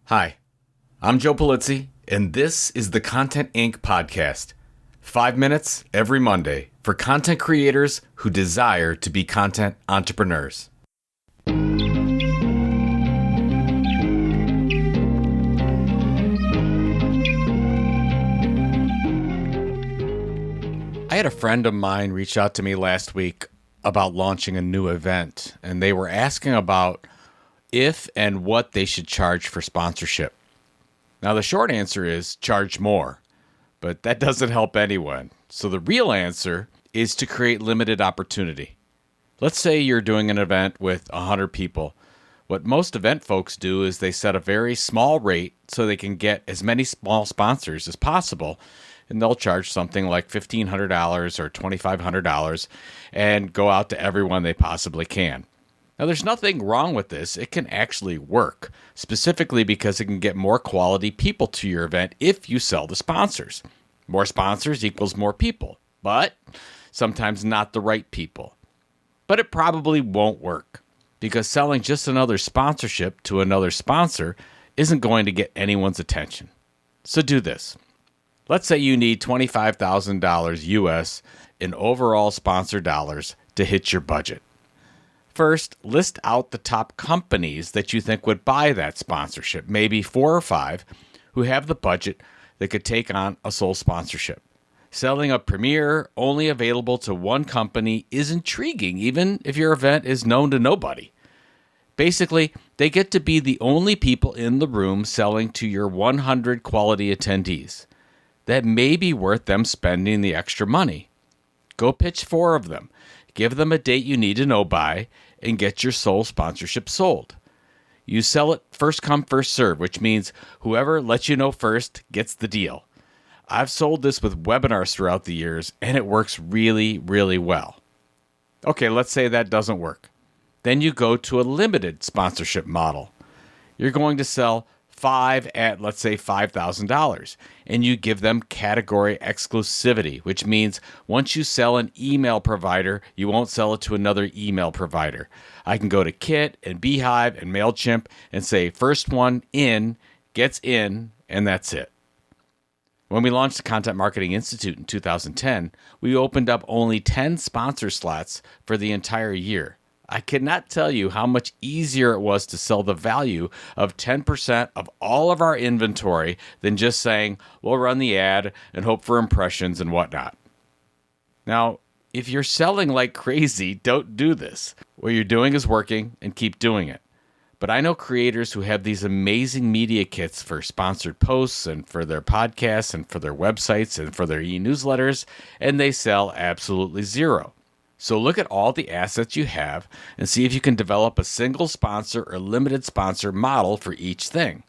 Hi, I'm Joe Polizzi, and this is the Content Inc. podcast. 5 minutes every Monday for content creators who desire to be content entrepreneurs. I had a friend of mine reach out to me last week about launching a new event, and they were asking about if and what they should charge for sponsorship. Now, the short answer is charge more, but that doesn't help anyone. So the real answer is to create limited opportunity. Let's say you're doing an event with 100 people. What most event folks do is they set a very small rate so they can get as many small sponsors as possible, and they'll charge something like $1,500 or $2,500 and go out to everyone they possibly can. Now, there's nothing wrong with this. It can actually work, specifically because it can get more quality people to your event if you sell the sponsors. More sponsors equals more people, but sometimes not the right people. But it probably won't work because selling just another sponsorship to another sponsor isn't going to get anyone's attention. So do this. Let's say you need $25,000 US in overall sponsor dollars to hit your budget. First, list out the top companies that you think would buy that sponsorship, maybe 4 or 5, who have the budget that could take on a sole sponsorship. Selling a premier only available to one company is intriguing, even if your event is known to nobody. Basically, they get to be the only people in the room selling to your 100 quality attendees. That may be worth them spending the extra money. Go pitch 4 of them. Give them a date you need to know by, and get your sole sponsorship sold. You sell it first come, first serve, which means whoever lets you know first gets the deal. I've sold this with webinars throughout the years, and it works really, really well. Okay, let's say that doesn't work. Then you go to a limited sponsorship model. You're going to sell 5 at, let's say, $5,000, and you give them category exclusivity, which means once you sell an email provider, you won't sell it to another email provider. I can go to Kit and Beehive and MailChimp and say first one in gets in, and that's it. When we launched the Content Marketing Institute in 2010, we opened up only 10 sponsor slots for the entire year. I cannot tell you how much easier it was to sell the value of 10% of all of our inventory than just saying, we'll run the ad and hope for impressions and whatnot. Now, if you're selling like crazy, don't do this. What you're doing is working and keep doing it. But I know creators who have these amazing media kits for sponsored posts and for their podcasts and for their websites and for their e-newsletters, and they sell absolutely zero. So look at all the assets you have and see if you can develop a single sponsor or limited sponsor model for each thing.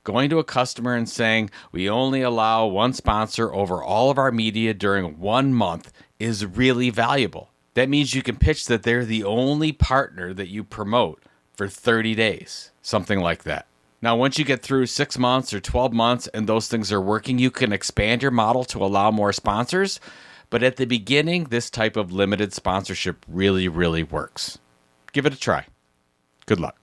Going to a customer and saying, we only allow one sponsor over all of our media during 1 month is really valuable. That means you can pitch that they're the only partner that you promote for 30 days, something like that. Now, once you get through 6 months or 12 months and those things are working, you can expand your model to allow more sponsors. But at the beginning, this type of limited sponsorship really, really works. Give it a try. Good luck.